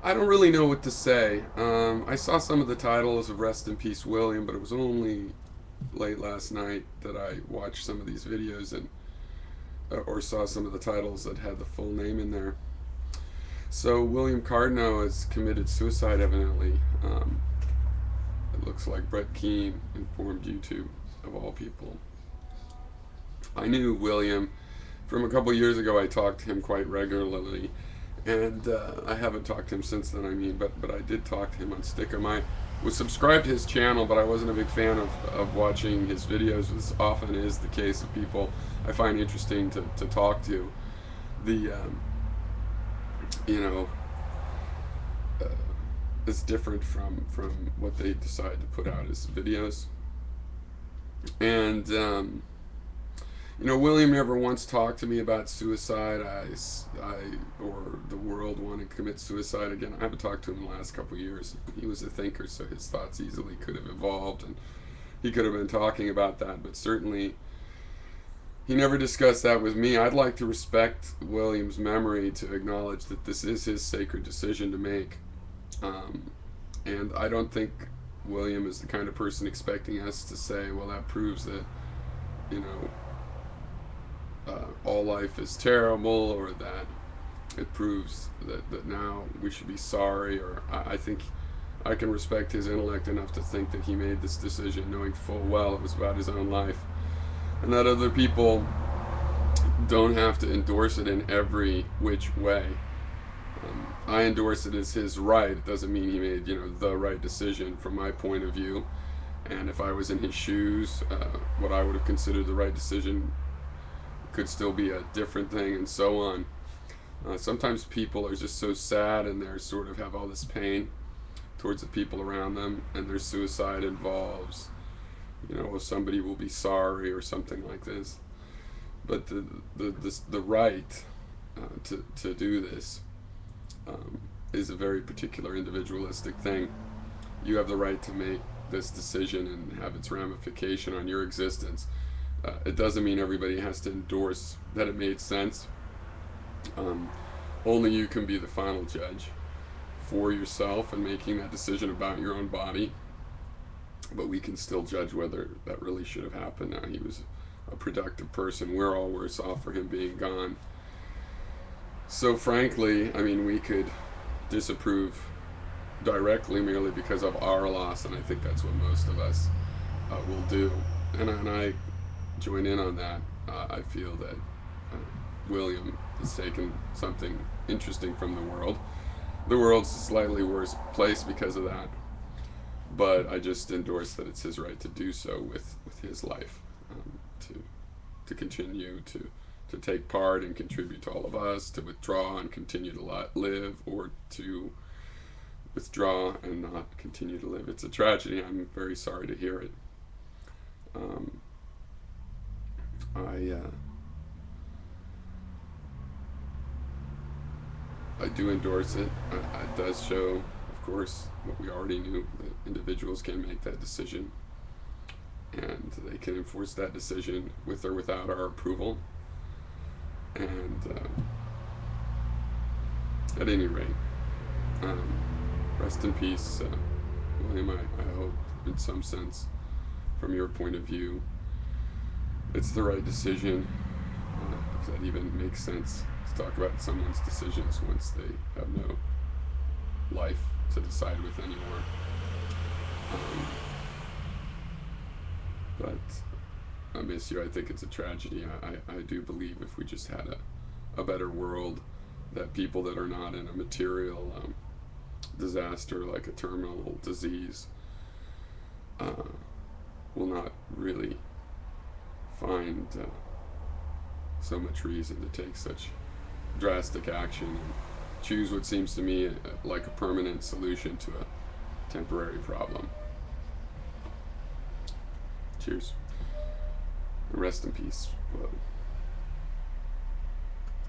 I don't really know what to say. I saw some of the titles of Rest in Peace William, but it was only late last night that I watched some of these videos and or saw some of the titles that had the full name in there. So William Cardno has committed suicide, evidently. It looks like Brett Keane informed YouTube, of all people. I knew William from a couple years ago. I talked to him quite regularly, and I haven't talked to him since then. I mean, but I did talk to him on Stickum. I was subscribed to his channel, but I wasn't a big fan of watching his videos, as often is the case of people I find interesting to talk to. The you know uh, it's different from what they decide to put out as videos, and William never once talked to me about suicide. Or the world want to commit suicide. Again, I haven't talked to him in the last couple of years. He was a thinker, so his thoughts easily could have evolved, and he could have been talking about that. But certainly, he never discussed that with me. I'd like to respect William's memory, to acknowledge that this is his sacred decision to make. And I don't think William is the kind of person expecting us to say, well, that proves that, you know, all life is terrible, or that it proves that now we should be sorry. Or I think I can respect his intellect enough to think that he made this decision knowing full well it was about his own life, and that other people don't have to endorse it in every which way. I endorse it as his right. It doesn't mean he made, the right decision from my point of view. And if I was in his shoes, what I would have considered the right decision could still be a different thing, and so on. Sometimes people are just so sad, and they're sort of have all this pain towards the people around them, and their suicide involves, somebody will be sorry or something like this. But the right to do this is a very particular individualistic thing. You have the right to make this decision and have its ramification on your existence. It doesn't mean everybody has to endorse that it made sense. Only you can be the final judge for yourself and making that decision about your own body. But we can still judge whether that really should have happened. Now, he was a productive person. We're all worse off for him being gone. So frankly, we could disapprove directly merely because of our loss, and I think that's what most of us will do. And I join in on that. I feel that William has taken something interesting from the world. The world's a slightly worse place because of that, but I just endorse that it's his right to do so with his life, to continue to take part and contribute to all of us, to withdraw and continue to live, or to withdraw and not continue to live. It's a tragedy. I'm very sorry to hear it. I do endorse it. It does show, of course, what we already knew, that individuals can make that decision, and they can enforce that decision with or without our approval. And at any rate, rest in peace, William. I hope, in some sense, from your point of view, it's the right decision. If that even makes sense to talk about someone's decisions once they have no life to decide with anymore. But I miss you. I think it's a tragedy. I do believe if we just had a better world, that people that are not in a material disaster like a terminal disease will not really find so much reason to take such drastic action and choose what seems to me like a permanent solution to a temporary problem. Cheers. Rest in peace. Well,